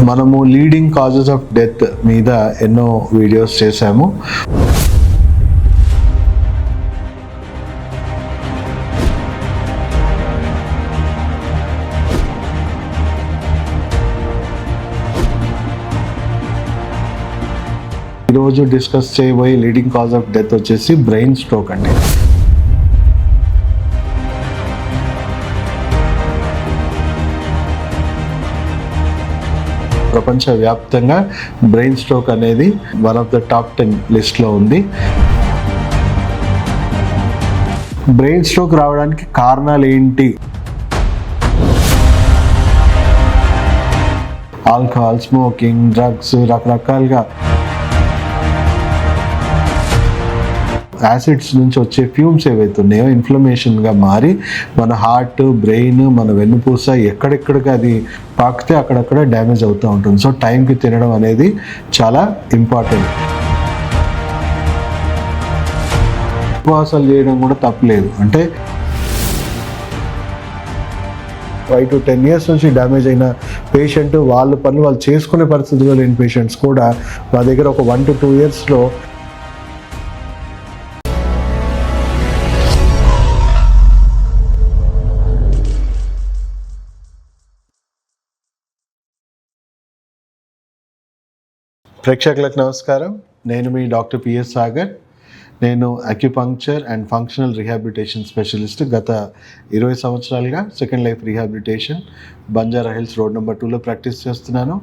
మనము leading causes of death మీద ఎన్నో వీడియోస్ చేశాము. ఈరోజు డిస్కస్ చేయబోయే లీడింగ్ కాజ్ ఆఫ్ డెత్ వచ్చేసి బ్రెయిన్ స్ట్రోక్ అండి. ప్రపంచవ్యాప్తంగా బ్రెయిన్ స్ట్రోక్ అనేది వన్ ఆఫ్ ద టాప్ 10 లిస్ట్లో ఉంది. బ్రెయిన్ స్ట్రోక్ రావడానికి కారణాలు ఏంటి? ఆల్కహాల్, స్మోకింగ్, డ్రగ్స్, రకరకాలుగా యాసిడ్స్ నుంచి వచ్చే ఫ్యూమ్స్ ఏవైతే ఉన్నాయో ఇన్ఫ్లమేషన్గా మారి మన హార్ట్, బ్రెయిన్, మన వెన్నుపూస ఎక్కడెక్కడికి అది పాకితే అక్కడక్కడ డ్యామేజ్ అవుతూ ఉంటుంది. సో టైంకి తినడం అనేది చాలా ఇంపార్టెంట్. ఉపవాసాలు చేయడం కూడా తప్పలేదు. అంటే 5 to 10 years నుంచి డ్యామేజ్ అయిన పేషెంట్ వాళ్ళ పనులు వాళ్ళు చేసుకునే పరిస్థితిలో లేని పేషెంట్స్ కూడా మా దగ్గర ఒక 1 to 2 yearsలో ప్రేక్షకులకు నమస్కారం. నేను మీ డాక్టర్ పిఎస్ సాగర్. నేను acupuncture and functional rehabilitation specialist. గత 20 సంవత్సరాలుగా second life rehabilitation Banjara hills road number 2లో ప్రాక్టీస్ చేస్తున్నాను.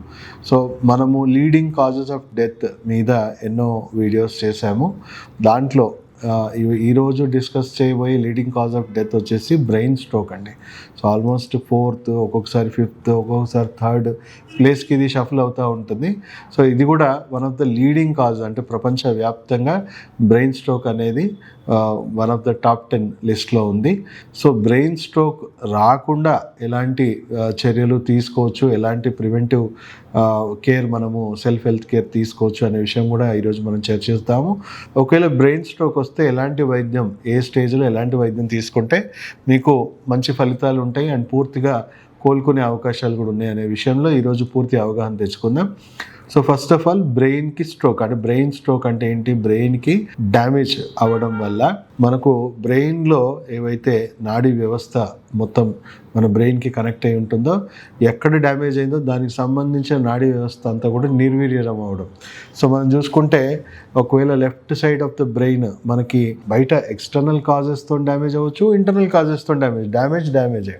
సో మనము లీడింగ్ కాజెస్ ఆఫ్ డెత్ మీద ఎన్నో వీడియోస్ చేశాము. దాంట్లో ఈరోజు డిస్కస్ చేయబోయే లీడింగ్ కాజ్ ఆఫ్ డెత్ వచ్చేసి బ్రెయిన్ స్ట్రోక్ అండి. సో ఆల్మోస్ట్ 4th, ఒక్కొక్కసారి 5th, ఒక్కొక్కసారి 3rd ప్లేస్కి ఇది షఫల్ అవుతూ ఉంటుంది. సో ఇది కూడా one of the leading cause, అంటే ప్రపంచవ్యాప్తంగా బ్రెయిన్ స్ట్రోక్ అనేది వన్ ఆఫ్ ద టాప్ 10 లిస్ట్లో ఉంది. సో బ్రెయిన్ స్ట్రోక్ రాకుండా ఎలాంటి చర్యలు తీసుకోవచ్చు, ఎలాంటి ప్రివెంటివ్ కేర్ మనము సెల్ఫ్ హెల్త్ కేర్ తీసుకోవచ్చు అనే విషయం కూడా ఈరోజు మనం చర్చిస్తాము. ఒకవేళ బ్రెయిన్ స్ట్రోక్ వస్తే ఎలాంటి వైద్యం, ఏ స్టేజ్లో ఎలాంటి వైద్యం తీసుకుంటే మీకు మంచి ఫలితాలు ఉంటాయి అండ్ పూర్తిగా కోలుకునే అవకాశాలు కూడా ఉన్నాయి అనే విషయంలో ఈరోజు పూర్తి అవగాహన తెచ్చుకుందాం. సో ఫస్ట్ ఆఫ్ ఆల్ బ్రెయిన్కి స్ట్రోక్ అంటే బ్రెయిన్ స్ట్రోక్ అంటే ఏంటి? బ్రెయిన్కి డ్యామేజ్ అవ్వడం వల్ల మనకు బ్రెయిన్లో ఏవైతే నాడీ వ్యవస్థ మొత్తం మన బ్రెయిన్కి కనెక్ట్ అయి ఉంటుందో, ఎక్కడ డ్యామేజ్ అయిందో దానికి సంబంధించిన నాడీ వ్యవస్థ అంతా కూడా నిర్వీర్యం అవ్వడం. సో మనం చూసుకుంటే ఒకవేళ left side of the brain మనకి బయట ఎక్స్టర్నల్ కాజెస్తో డ్యామేజ్ అవ్వచ్చు, ఇంటర్నల్ కాజెస్తో డ్యామేజ్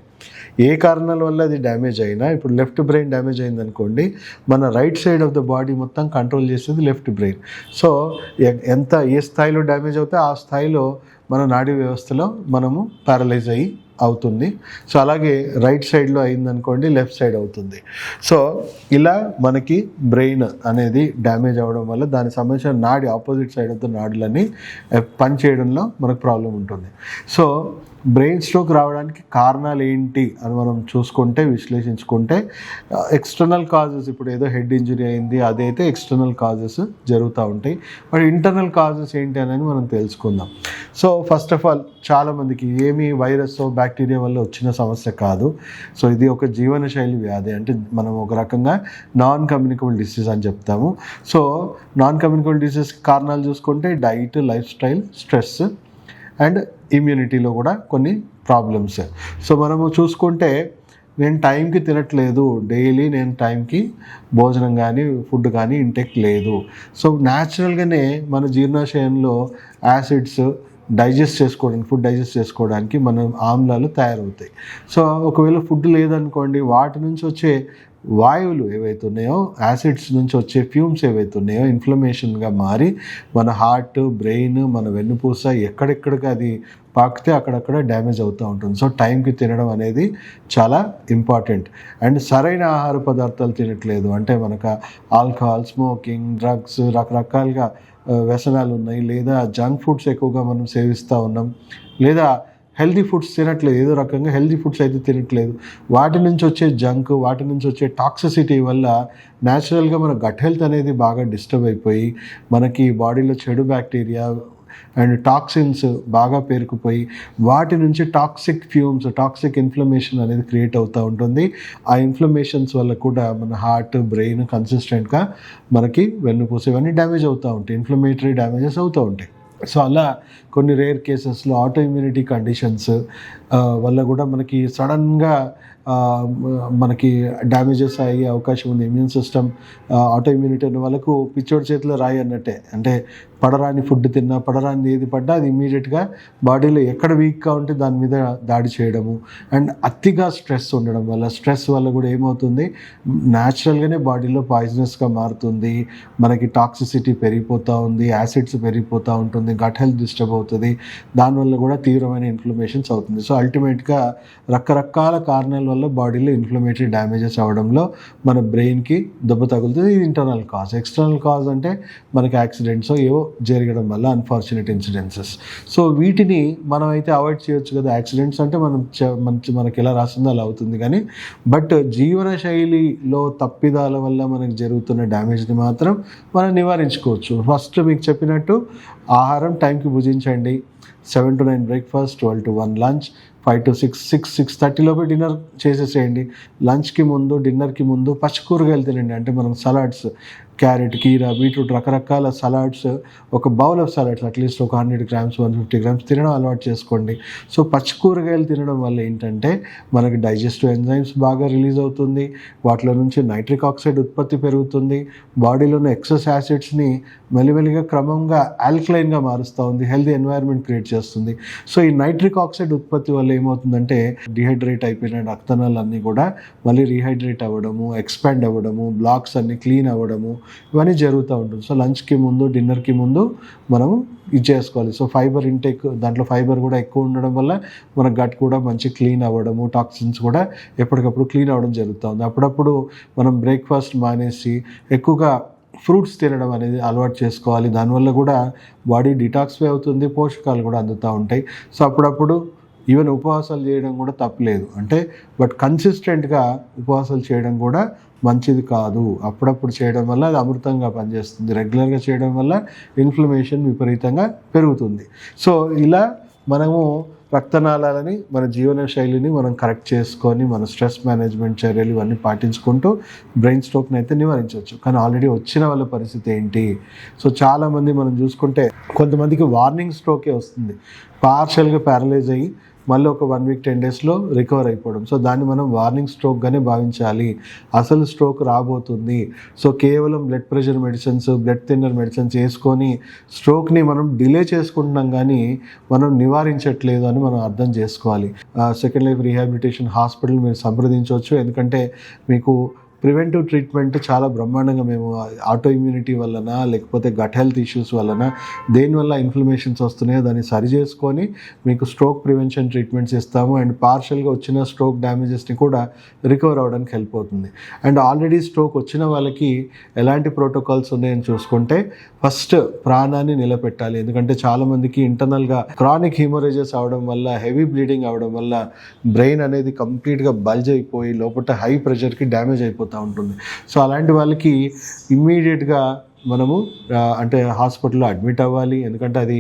ఏ కారణాల వల్ల అది డ్యామేజ్ అయినా, ఇప్పుడు లెఫ్ట్ బ్రెయిన్ డ్యామేజ్ అయిందనుకోండి, మన right side of the body మొత్తం కంట్రోల్ చేసేది లెఫ్ట్ బ్రెయిన్. సో ఏ స్థాయిలో డ్యామేజ్ అవుతే ఆ స్థాయిలో మన నాడీ వ్యవస్థలో మనము ప్యారలైజ్ అయ్యి అవుతుంది. సో అలాగే రైట్ సైడ్లో అయిందనుకోండి, లెఫ్ట్ సైడ్ అవుతుంది. సో ఇలా మనకి బ్రెయిన్ అనేది డ్యామేజ్ అవ్వడం వల్ల దానికి సంబంధించిన నాడి ఆపోజిట్ సైడ్ ఆఫ్ ద నాడులన్నీ పనిచేయడంలో మనకు ప్రాబ్లం ఉంటుంది. సో బ్రెయిన్ స్ట్రోక్ రావడానికి కారణాలు ఏంటి అని మనం చూసుకుంటే, విశ్లేషించుకుంటే, ఎక్స్టర్నల్ కాజెస్, ఇప్పుడు ఏదో హెడ్ ఇంజరీ అయింది, అదైతే ఎక్స్టర్నల్ కాజెస్ జరుగుతూ ఉంటాయి. మరి ఇంటర్నల్ కాజెస్ ఏంటి అనేది మనం తెలుసుకుందాం. సో ఫస్ట్ ఆఫ్ ఆల్ చాలామందికి ఏమీ వైరస్ బ్యాక్టీరియా వల్ల వచ్చిన సమస్య కాదు. సో ఇది ఒక జీవనశైలి వ్యాధి, అంటే మనం ఒక రకంగా నాన్ కమ్యూనికబుల్ డిసీజ్ అని చెప్తాము. సో నాన్ కమ్యూనికబుల్ డిసీజ్కి కారణాలు చూసుకుంటే diet, life style, stress and ఇమ్యూనిటీలో కూడా కొన్ని ప్రాబ్లమ్స్. సో మనము చూసుకుంటే, నేను టైంకి తినట్లేదు, డైలీ నేను టైంకి భోజనం కానీ ఫుడ్ కానీ ఇంటెక్ లేదు. సో న్యాచురల్గానే మన జీర్ణాశయంలో యాసిడ్స్ ఫుడ్ డైజెస్ట్ చేసుకోవడానికి మన ఆమ్లాలు తయారవుతాయి. సో ఒకవేళ ఫుడ్ లేదనుకోండి, వాటి నుంచి వచ్చే వాయువులు ఏవైతే ఉన్నాయో, యాసిడ్స్ నుంచి వచ్చే ఫ్యూమ్స్ ఏవైతే ఉన్నాయో ఇన్ఫ్లమేషన్గా మారి మన హార్ట్, బ్రెయిన్, మన వెన్నుపూస ఎక్కడెక్కడికి అది పాకితే అక్కడక్కడ డ్యామేజ్ అవుతూ ఉంటుంది. సో టైంకి తినడం అనేది చాలా ఇంపార్టెంట్. అండ్ సరైన ఆహార పదార్థాలు తినట్లేదు అంటే మనకు ఆల్కహాల్, స్మోకింగ్, డ్రగ్స్, రకరకాలుగా వ్యసనాలు ఉన్నాయి, లేదా జంక్ ఫుడ్స్ ఎక్కువగా మనం సేవిస్తూ ఉన్నాం, లేదా హెల్దీ ఫుడ్స్ తినట్లేదు, ఏదో రకంగా హెల్దీ ఫుడ్స్ అయితే తినట్లేదు. వాటి నుంచి వచ్చే జంక్, వాటి నుంచి వచ్చే టాక్సిసిటీ వల్ల న్యాచురల్గా మన గట్ హెల్త్ అనేది బాగా డిస్టర్బ్ అయిపోయి మనకి బాడీలో చెడు బ్యాక్టీరియా, అండ్ టాక్సిన్స్ బాగా పేరుకుపోయి వాటి నుంచి టాక్సిక్ ఫ్యూమ్స్, టాక్సిక్ ఇన్ఫ్లమేషన్ అనేది క్రియేట్ అవుతూ ఉంటుంది. ఆ ఇన్ఫ్లమేషన్స్ వల్ల కూడా మన హార్ట్, బ్రెయిన్ కన్సిస్టెంట్గా మనకి వెన్నుపూస ఇవన్నీ డ్యామేజ్ అవుతూ ఉంటాయి, ఇన్ఫ్లమేటరీ డ్యామేజెస్ అవుతూ ఉంటాయి. సో అలా కొన్ని రేర్ కేసెస్లో ఆటో ఇమ్యూనిటీ కండిషన్స్ వల్ల కూడా మనకి సడన్గా మనకి డ్యామేజెస్ అయ్యే అవకాశం ఉంది. ఇమ్యూన్ సిస్టమ్ ఆటో ఇమ్యూనిటీ అనే వాళ్ళకు పిచ్చోడి చేతిలో రాయి అన్నట్టే. అంటే పడరాని ఫుడ్ తిన్నా, పడరాని ఏది పడ్డా అది ఇమీడియట్గా బాడీలో ఎక్కడ వీక్గా ఉంటే దాని మీద దాడి చేయడము. అండ్ అతిగా స్ట్రెస్ ఉండడం వల్ల, స్ట్రెస్ వల్ల కూడా ఏమవుతుంది, న్యాచురల్గానే బాడీలో పాయిజనస్గా మారుతుంది, మనకి టాక్సిసిటీ పెరిగిపోతూ ఉంది, యాసిడ్స్ పెరిగిపోతూ ఉంటుంది, గట్ హెల్త్ డిస్టర్బ్ అవుతుంది, దానివల్ల కూడా తీవ్రమైన ఇన్ఫ్లమేషన్స్ అవుతుంది. సో అల్టిమేట్గా రకరకాల కారణాల వల్ల బాడీలో ఇన్ఫ్లమేటరీ డ్యామేజెస్ అవ్వడంలో మన బ్రెయిన్కి దెబ్బ తగులుతుంది. ఇది ఇంటర్నల్ కాజ్. ఎక్స్టర్నల్ కాజ్ అంటే మనకి యాక్సిడెంట్స్ ఏవో జరగడం వల్ల అన్ఫార్చునేట్ ఇన్సిడెన్సెస్. సో వీటిని మనం అయితే అవాయిడ్ చేయొచ్చు కదా. యాక్సిడెంట్స్ అంటే మనకి ఎలా రాసిందో అలా అవుతుంది కానీ, బట్ జీవన శైలిలో తప్పిదాల వల్ల మనకు జరుగుతున్న డ్యామేజ్ని మాత్రం మనం నివారించుకోవచ్చు. ఫస్ట్ మీకు చెప్పినట్టు ఆహారం టైంకి భుజించండి. 7 to 9 breakfast, 12 to 1 lunch, 5 to 6:30 లోపే డిన్నర్ చేసేసేయండి. లంచ్కి ముందు, డిన్నర్కి ముందు పచ్చి కూరగాయలు తినండి. అంటే మనం సలాడ్స్, క్యారెట్, కీరా, బీట్రూట్, రకరకాల సలాడ్స్, ఒక బౌల్ ఆఫ్ సలాడ్స్ అట్లీస్ట్ ఒక 100 grams 150 grams తినడం అలవాటు చేసుకోండి. సో పచ్చి కూరగాయలు తినడం వల్ల ఏంటంటే మనకి డైజెస్టివ్ ఎంజైమ్స్ బాగా రిలీజ్ అవుతుంది, వాటిలో నుంచి నైట్రిక్ ఆక్సైడ్ ఉత్పత్తి పెరుగుతుంది, బాడీలోని ఎక్సెస్ యాసిడ్స్ని మెల్లిమెల్లిగా క్రమంగా ఆల్కలైన్గా మారుస్తూ ఉంది, హెల్తీ ఎన్వైర్న్మెంట్ క్రియేట్ చేస్తుంది. సో ఈ నైట్రిక్ ఆక్సైడ్ ఉత్పత్తి వల్ల ఏమవుతుందంటే డిహైడ్రేట్ అయిపోయిన రక్తనాళాలు అన్నీ కూడా మళ్ళీ రీహైడ్రేట్ అవ్వడము, ఎక్స్పాండ్ అవ్వడము, బ్లాక్స్ అన్నీ క్లీన్ అవ్వడము, ఇవన్నీ జరుగుతూ ఉంటుంది. సో లంచ్కి ముందు, డిన్నర్కి ముందు మనము ఇది చేసుకోవాలి. సో ఫైబర్ ఇంటేక్, దాంట్లో ఫైబర్ కూడా ఎక్కువ ఉండడం వల్ల మన గట్ కూడా మంచి క్లీన్ అవ్వడము, టాక్సిన్స్ కూడా ఎప్పటికప్పుడు క్లీన్ అవ్వడం జరుగుతుంది. అప్పుడప్పుడు మనం బ్రేక్ఫాస్ట్ మానేసి ఎక్కువగా ఫ్రూట్స్ తినడం అనేది అలవాటు చేసుకోవాలి. దానివల్ల కూడా బాడీ డిటాక్సిఫై అవుతుంది, పోషకాలు కూడా అందుతూ ఉంటాయి. సో అప్పుడప్పుడు ఈవెన్ ఉపవాసాలు చేయడం కూడా తప్పలేదు, అంటే బట్ కన్సిస్టెంట్గా ఉపవాసాలు చేయడం కూడా మంచిది కాదు. అప్పుడప్పుడు చేయడం వల్ల అది అమృతంగా పనిచేస్తుంది, రెగ్యులర్గా చేయడం వల్ల ఇన్ఫ్లమేషన్ విపరీతంగా పెరుగుతుంది. సో ఇలా మనము రక్తనాళాలని, మన జీవన శైలిని మనం కరెక్ట్ చేసుకొని మన స్ట్రెస్ మేనేజ్మెంట్ చర్యలు ఇవన్నీ పాటించుకుంటూ బ్రెయిన్ స్ట్రోక్ని అయితే నివారించవచ్చు. కానీ ఆల్రెడీ వచ్చిన వాళ్ళ పరిస్థితి ఏంటి? సో చాలామంది మనం చూసుకుంటే కొంతమందికి వార్నింగ్ స్ట్రోకే వస్తుంది, పార్షియల్గా ప్యారలైజ్ అయ్యి మళ్ళీ ఒక 1 week 10 daysలో రికవర్ అయిపోవడం. సో దాన్ని మనం వార్నింగ్ స్ట్రోక్గానే భావించాలి. అసలు స్ట్రోక్ రాబోతుంది. సో కేవలం blood pressure medicines, blood thinner medicines వేసుకొని స్ట్రోక్ని మనం డిలే చేసుకుంటున్నాం కానీ మనం నివారించట్లేదు అని మనం అర్థం చేసుకోవాలి. సెకండ్ లైఫ్ రీహాబిలిటేషన్ హాస్పిటల్ మీరు సంప్రదించవచ్చు. ఎందుకంటే మీకు ప్రివెంటివ్ ట్రీట్మెంట్ చాలా బ్రహ్మాండంగా మేము ఆటో ఇమ్యూనిటీ వలన, లేకపోతే గట్ హెల్త్ ఇష్యూస్ వలన, దేనివల్ల ఇన్ఫ్లమేషన్స్ వస్తున్నాయో దాన్ని సరి చేసుకొని మీకు స్ట్రోక్ ప్రివెన్షన్ ట్రీట్మెంట్స్ ఇస్తాము. అండ్ పార్షియల్గా వచ్చిన స్ట్రోక్ డ్యామేజెస్ని కూడా రికవర్ అవ్వడానికి హెల్ప్ అవుతుంది. అండ్ ఆల్రెడీ స్ట్రోక్ వచ్చిన వాళ్ళకి ఎలాంటి ప్రోటోకాల్స్ ఉన్నాయని చూసుకుంటే, ఫస్ట్ ప్రాణాన్ని నిలబెట్టాలి. ఎందుకంటే చాలామందికి ఇంటర్నల్గా క్రానిక్ హీమోరేజెస్ అవడం వల్ల, హెవీ బ్లీడింగ్ అవడం వల్ల బ్రెయిన్ అనేది కంప్లీట్గా బల్జ్ అయిపోయి లోపల హై ప్రెషర్కి డ్యామేజ్ అయిపోతుంది ఉంటుంది. సో అలాంటి వాళ్ళకి ఇమ్మీడియట్గా మనము అంటే హాస్పిటల్లో అడ్మిట్ అవ్వాలి. ఎందుకంటే అది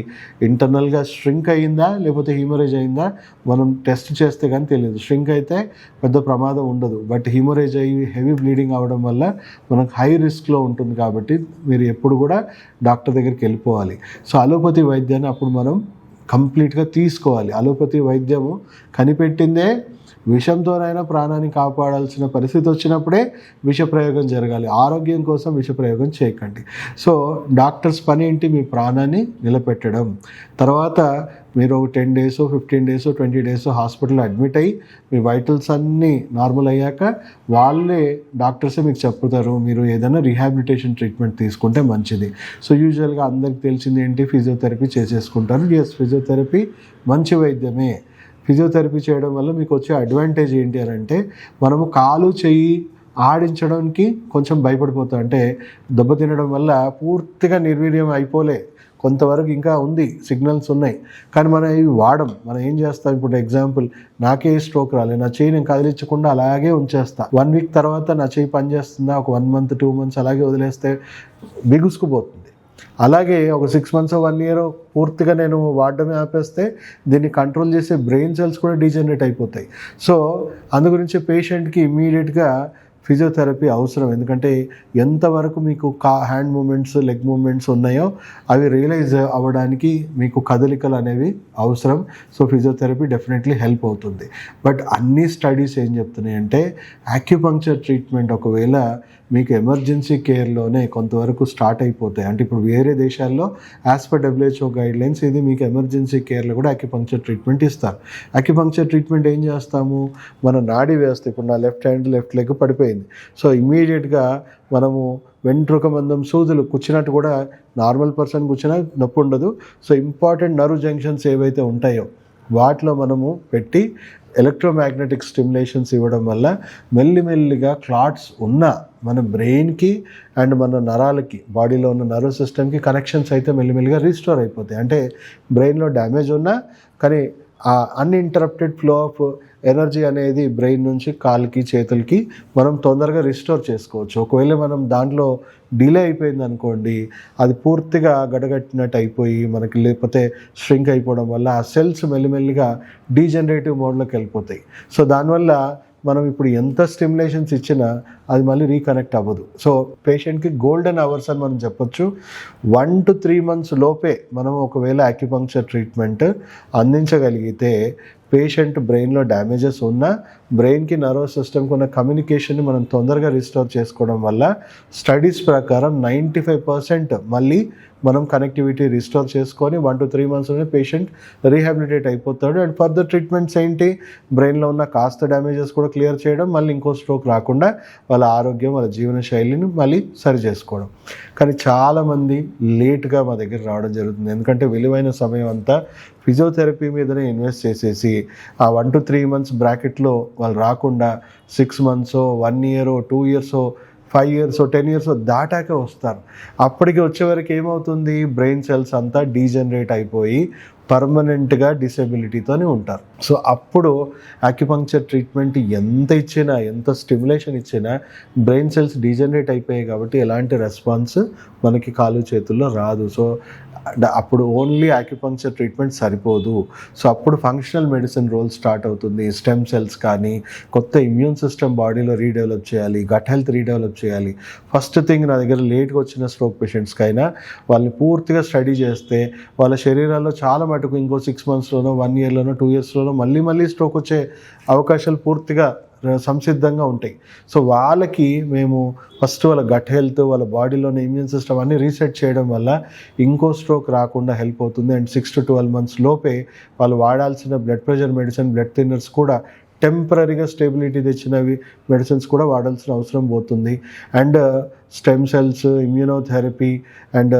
ఇంటర్నల్గా స్ట్రింక్ అయిందా లేకపోతే హీమోరేజ్ అయిందా మనం టెస్ట్ చేస్తే కానీ తెలియదు. స్ట్రింక్ అయితే పెద్ద ప్రమాదం ఉండదు, బట్ హీమోరేజ్ అయ్యి హెవీ బ్లీడింగ్ అవ్వడం వల్ల మనకు హై రిస్క్లో ఉంటుంది. కాబట్టి మీరు ఎప్పుడు కూడా డాక్టర్ దగ్గరికి వెళ్ళిపోవాలి. సో అలోపతి వైద్యాన్ని అప్పుడు మనం కంప్లీట్గా తీసుకోవాలి. అలోపతి వైద్యము కనిపెట్టిందే విషంతోనైనా ప్రాణాన్ని కాపాడాల్సిన పరిస్థితి వచ్చినప్పుడే విష ప్రయోగం జరగాలి. ఆరోగ్యం కోసం విష ప్రయోగం చేయకండి. సో డాక్టర్స్ పని ఏంటి? మీ ప్రాణాన్ని నిలబెట్టడం. తర్వాత మీరు 10 days 15 days 20 days హాస్పిటల్లో అడ్మిట్ అయ్యి మీ వైటల్స్ అన్నీ నార్మల్ అయ్యాక వాళ్ళే డాక్టర్సే మీకు చెప్తారు మీరు ఏదైనా రీహాబిలిటేషన్ ట్రీట్మెంట్ తీసుకుంటే మంచిది. సో యూజువల్గా అందరికి తెలిసింది ఏంటి? ఫిజియోథెరపీ చేసేసుకుంటారు. ఎస్, ఫిజియోథెరపీ మంచి వైద్యమే. ఫిజియోథెరపీ చేయడం వల్ల మీకు వచ్చే అడ్వాంటేజ్ ఏంటి అని అంటే, మనము కాలు చెయ్యి ఆడించడానికి కొంచెం భయపడిపోతాం. అంటే దెబ్బతినడం వల్ల పూర్తిగా నిర్వీర్యం అయిపోలే, కొంతవరకు ఇంకా ఉంది, సిగ్నల్స్ ఉన్నాయి, కానీ మనం ఇవి వాడం. మనం ఏం చేస్తాం? ఇప్పుడు ఎగ్జాంపుల్, నాకే స్ట్రోక్ రాలేదు, నా చెయ్యి నేను కదిలించకుండా అలాగే ఉంచేస్తా. 1 week తర్వాత నా చెయ్యి పనిచేస్తుందా? ఒక 1 month 2 months అలాగే వదిలేస్తే బిగుసుకుపోతుంది. అలాగే ఒక 6 months 1 year పూర్తిగా నేను వాడడమే ఆపేస్తే దీన్ని కంట్రోల్ చేసే బ్రెయిన్ సెల్స్ కూడా డీజనరేట్ అయిపోతాయి. సో అందు గురించి పేషెంట్కి ఇమ్మీడియట్గా ఫిజియోథెరపీ అవసరం. ఎందుకంటే ఎంతవరకు మీకు హ్యాండ్ మూమెంట్స్, లెగ్ మూమెంట్స్ ఉన్నాయో అవి రియలైజ్ అవ్వడానికి మీకు కదలికలు అనేవి అవసరం. సో ఫిజియోథెరపీ డెఫినెట్లీ హెల్ప్ అవుతుంది. బట్ అన్ని స్టడీస్ ఏం చెప్తున్నాయి అంటే యాక్యుపంక్చర్ ట్రీట్మెంట్ ఒకవేళ మీకు ఎమర్జెన్సీ కేర్లోనే కొంతవరకు స్టార్ట్ అయిపోతాయి. అంటే ఇప్పుడు వేరే దేశాల్లో యాజ్ పర్ WHO గైడ్లైన్స్ ఇది మీకు ఎమర్జెన్సీ కేర్లో కూడా యాక్యుపంక్చర్ ట్రీట్మెంట్ ఇస్తారు. యాక్యుపంక్చర్ ట్రీట్మెంట్ ఏం చేస్తాము, మన నాడి వ్యవస్థ, ఇప్పుడు నా లెఫ్ట్ హ్యాండ్ లెఫ్ట్ లెగ్ పడిపోయింది, సో ఇమ్మీడియట్గా మనము వెంట్రుక మందం సూదులు కూర్చున్నట్టు కూడా నార్మల్ పర్సన్ కూర్చున్నా నొప్పి ఉండదు. సో ఇంపార్టెంట్ నర్వ్ జంక్షన్స్ ఏవైతే ఉంటాయో వాటిలో మనము పెట్టి ఎలక్ట్రోమాగ్నెటిక్ స్టిమ్యులేషన్స్ ఇవ్వడం వల్ల మెల్లిమెల్లిగా క్లాట్స్ ఉన్న మన బ్రెయిన్కి అండ్ మన నరాలకి, బాడీలో ఉన్న నర్వ్ సిస్టమ్కి కనెక్షన్స్ అయితే మెల్లిమెల్లిగా రీస్టోర్ అయిపోతాయి. అంటే బ్రెయిన్లో డ్యామేజ్ ఉన్నా కానీ ఆ అన్ఇంటరప్టెడ్ ఫ్లో ఆఫ్ ఎనర్జీ అనేది బ్రెయిన్ నుంచి కాలుకి చేతులకి మనం తొందరగా రిస్టోర్ చేసుకోవచ్చు. ఒకవేళ మనం దాంట్లో డిలే అయిపోయింది అనుకోండి, అది పూర్తిగా గడగట్టినట్టు అయిపోయి మనకి, లేకపోతే స్ట్రింక్ అయిపోవడం వల్ల ఆ సెల్స్ మెల్లిమెల్లిగా డీజనరేటివ్ మోడ్లోకి వెళ్ళిపోతాయి. సో దానివల్ల మనం ఇప్పుడు ఎంత స్టిమ్యులేషన్స్ ఇచ్చినా అది మళ్ళీ రీకనెక్ట్ అవ్వదు. సో పేషెంట్కి గోల్డెన్ అవర్స్ అని మనం చెప్పొచ్చు. 1 to 3 months లోపే మనం ఒకవేళ యాక్యుపంక్చర్ ట్రీట్మెంట్ అందించగలిగితే పేషెంట్ బ్రెయిన్లో డ్యామేజెస్ ఉన్నా బ్రెయిన్కి నర్వస్ సిస్టమ్కి ఉన్న కమ్యూనికేషన్ని మనం తొందరగా రిస్టోర్ చేసుకోవడం వల్ల స్టడీస్ ప్రకారం 95% మళ్ళీ మనం కనెక్టివిటీ రిస్టోర్ చేసుకొని 1 to 3 monthsలోనే పేషెంట్ రీహాబిలిటేట్ అయిపోతాడు. అండ్ ఫర్దర్ ట్రీట్మెంట్స్ ఏంటి, బ్రెయిన్లో ఉన్న కాస్త డ్యామేజెస్ కూడా క్లియర్ చేయడం, మళ్ళీ ఇంకో స్ట్రోక్ రాకుండా వాళ్ళ ఆరోగ్యం, వాళ్ళ జీవన శైలిని మళ్ళీ సరి చేసుకోవడం. కానీ చాలామంది లేట్గా మా దగ్గర రావడం జరుగుతుంది. ఎందుకంటే విలువైన సమయం అంతా ఫిజియోథెరపీ మీదనే ఇన్వెస్ట్ చేసేసి ఆ 1 to 3 months బ్రాకెట్లో వాళ్ళు రాకుండా 6 months 1 year 2 years 5 years 10 years దాటాక వస్తారు. అప్పటికి వచ్చేవరకు ఏమవుతుంది, బ్రెయిన్ సెల్స్ అంతా డీజనరేట్ అయిపోయి పర్మనెంట్గా డిసేబిలిటీతోనే ఉంటారు. సో అప్పుడు యాక్యుపంక్చర్ ట్రీట్మెంట్ ఎంత ఇచ్చినా, ఎంత స్టిమ్యులేషన్ ఇచ్చినా బ్రెయిన్ సెల్స్ డీజనరేట్ అయిపోయాయి కాబట్టి ఎలాంటి రెస్పాన్స్ మనకి కాలు చేతుల్లో రాదు. సో అప్పుడు ఓన్లీ యాక్యుపంక్చర్ ట్రీట్మెంట్ సరిపోదు. సో అప్పుడు ఫంక్షనల్ మెడిసిన్ రోల్ స్టార్ట్ అవుతుంది. స్టెమ్ సెల్స్ కానీ, కొత్త ఇమ్యూన్ సిస్టమ్ బాడీలో రీడెవలప్ చేయాలి, గట్ హెల్త్ రీడెవలప్ చేయాలి. ఫస్ట్ థింగ్, నా దగ్గర లేట్గా వచ్చిన స్ట్రోక్ పేషెంట్స్కైనా వాళ్ళని పూర్తిగా స్టడీ చేస్తే వాళ్ళ శరీరాల్లో చాలా మటుకు ఇంకో 6 monthsలోనో 1 yearలోనో 2 yearsలోనో మళ్ళీ స్ట్రోక్ వచ్చే అవకాశాలు పూర్తిగా సంసిద్ధంగా ఉంటాయి. సో వాళ్ళకి మేము ఫస్ట్ వాళ్ళ గట్ హెల్త్, వాళ్ళ బాడీలోని ఇమ్యూన్ సిస్టమ్ అన్నీ రీసెట్ చేయడం వల్ల ఇంకో స్ట్రోక్ రాకుండా హెల్ప్ అవుతుంది. అండ్ 6 to 12 months లోపే వాళ్ళు వాడాల్సిన blood pressure medicine, blood thinners కూడా టెంపరీగా స్టెబిలిటీ తెచ్చినవి మెడిసిన్స్ కూడా వాడాల్సిన అవసరం పోతుంది. And stem cells, immunotherapy and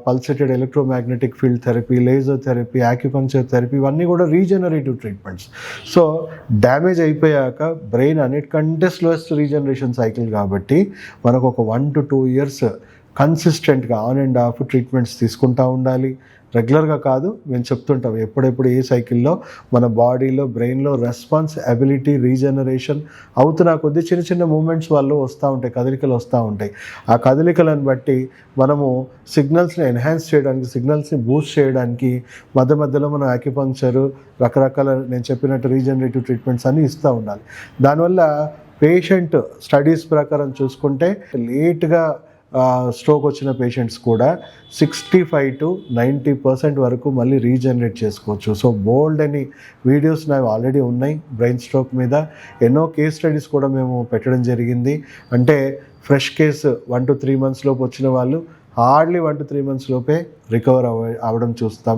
pulsated electromagnetic field therapy, laser therapy, acupuncture therapy ఇవన్నీ కూడా రీజనరేటివ్ ట్రీట్మెంట్స్. సో డ్యామేజ్ అయిపోయాక బ్రెయిన్ అన్నిటికంటే స్లోయెస్ట్ రీజనరేషన్ సైకిల్ కాబట్టి మనకు ఒక 1 to 2 years కన్సిస్టెంట్గా ఆన్ అండ్ ఆఫ్ ట్రీట్మెంట్స్ తీసుకుంటూ ఉండాలి. రెగ్యులర్గా కాదు, మేము చెప్తుంటాం ఎప్పుడెప్పుడు ఏ సైకిల్లో మన బాడీలో, బ్రెయిన్లో రెస్పాన్స్ అబిలిటీ రీజనరేషన్ అవుతున్న కొద్దీ చిన్న చిన్న మూమెంట్స్ వాళ్ళు వస్తూ ఉంటాయి, కదలికలు వస్తూ ఉంటాయి. ఆ కదలికలను బట్టి మనము సిగ్నల్స్ని ఎన్హాన్స్ చేయడానికి, సిగ్నల్స్ని బూస్ట్ చేయడానికి మధ్య మధ్యలో మనం యాక్యుపంక్చర్, రకరకాల నేను చెప్పినట్టు రీజనరేటివ్ ట్రీట్మెంట్స్ అన్నీ ఇస్తూ ఉండాలి. దానివల్ల పేషెంట్ స్టడీస్ ప్రకారం చూసుకుంటే లేట్గా స్ట్రోక్ వచ్చిన పేషెంట్స్ కూడా 65 to 90% వరకు మళ్ళీ రీజనరేట్ చేసుకోవచ్చు. సో బోల్డ్ అని వీడియోస్ నాకు ఆల్రెడీ ఉన్నాయి బ్రెయిన్ స్ట్రోక్ మీద. ఎన్నో కేస్ స్టడీస్ కూడా మేము పెట్టడం జరిగింది. అంటే ఫ్రెష్ కేసు 1 to 3 months లోపు వచ్చిన వాళ్ళు హార్డ్లీ 1 to 3 months లోపే రికవర్ అవ్వడం చూస్తాం.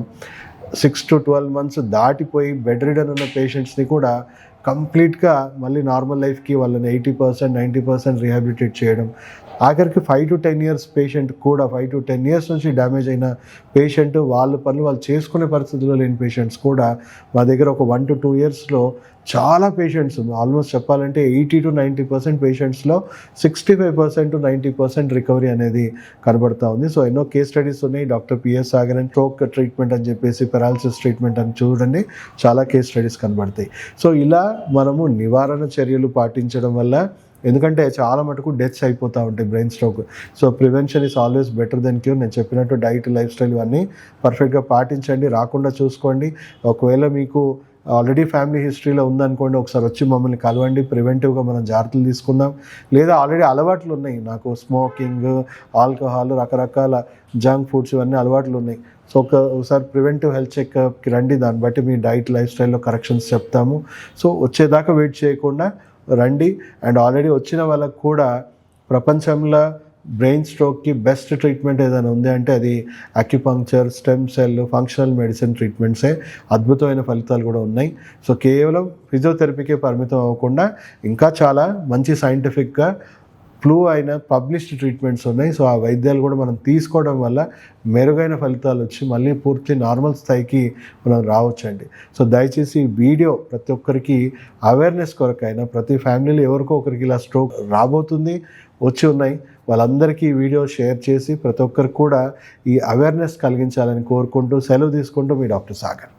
6 to 12 months దాటిపోయి బెడ్ రిడన్ ఉన్న పేషెంట్స్ని కూడా కంప్లీట్గా మళ్ళీ నార్మల్ లైఫ్కి వాళ్ళని 80% 90% రీహాబిలిటేట్ చేయడం. ఆఖరికి 5 to 10 years పేషెంట్ కూడా, 5 to 10 years నుంచి డ్యామేజ్ అయిన పేషెంట్ వాళ్ళ పనులు వాళ్ళు చేసుకునే పరిస్థితుల్లో లేని పేషెంట్స్ కూడా మా దగ్గర ఒక 1 to 2 yearsలో చాలా పేషెంట్స్, ఆల్మోస్ట్ చెప్పాలంటే 80 to 90% పేషెంట్స్లో 65% to 90% రికవరీ అనేది కనబడుతూ ఉంది. సో ఎన్నో కేస్ స్టడీస్ ఉన్నాయి. డాక్టర్ పిఎస్ సాగర్ అని స్ట్రోక్ ట్రీట్మెంట్ అని చెప్పేసి, పెరాలసిస్ ట్రీట్మెంట్ అని చూడండి, చాలా కేస్ స్టడీస్ కనబడతాయి. సో ఇలా మనము నివారణ చర్యలు పాటించడం వల్ల ఎందుకంటే చాలా మటుకు డెత్స్ అయిపోతూ ఉంటాయి brain stroke. So prevention is always better than cure. నేను చెప్పినట్టు డైట్, లైఫ్ స్టైల్ ఇవన్నీ పర్ఫెక్ట్గా పాటించండి, రాకుండా చూసుకోండి. ఒకవేళ మీకు ఆల్రెడీ ఫ్యామిలీ హిస్టరీలో ఉందనుకోండి, ఒకసారి వచ్చి మమ్మల్ని కలవండి, ప్రివెంటివ్గా మనం జాగ్రత్తలు తీసుకుందాం. లేదా ఆల్రెడీ అలవాట్లు ఉన్నాయి, నాకు స్మోకింగ్, ఆల్కహాల్, రకరకాల జంక్ ఫుడ్స్ ఇవన్నీ అలవాట్లు ఉన్నాయి. సో ఒకసారి ప్రివెంటివ్ హెల్త్ చెకప్కి రండి, దాన్ని బట్టి మీ డైట్, లైఫ్ స్టైల్లో కరెక్షన్స్ చెప్తాము. సో వచ్చేదాకా వెయిట్ చేయకుండా రండి. అండ్ ఆల్రెడీ వచ్చిన వాళ్ళకు కూడా ప్రపంచంలో బ్రెయిన్ స్ట్రోక్కి బెస్ట్ ట్రీట్మెంట్ ఏదైనా ఉంది అంటే అది acupuncture, stem cell, functional medicine ట్రీట్మెంట్సే. అద్భుతమైన ఫలితాలు కూడా ఉన్నాయి. సో కేవలం ఫిజియోథెరపీకే పరిమితం అవ్వకుండా ఇంకా చాలా మంచి సైంటిఫిక్గా ప్రూవ్ అయిన పబ్లిష్డ్ ట్రీట్మెంట్స్ ఉన్నాయి. సో ఆ వైద్యాలు కూడా మనం తీసుకోవడం వల్ల మెరుగైన ఫలితాలు వచ్చి మళ్ళీ పూర్తి నార్మల్ స్థాయికి మనం రావచ్చండి. సో దయచేసి ఈ వీడియో ప్రతి ఒక్కరికి అవేర్నెస్ కొరకైనా, ప్రతి ఫ్యామిలీలో ఎవరికో ఒకరికి ఇలా స్ట్రోక్ రాబోతుంది, వచ్చి ఉన్నాయి, వాళ్ళందరికీ ఈ వీడియో షేర్ చేసి ప్రతి ఒక్కరికి కూడా ఈ అవేర్నెస్ కలిగించాలని కోరుకుంటూ సెలవు తీసుకుంటూ మీ డాక్టర్ సాగర్.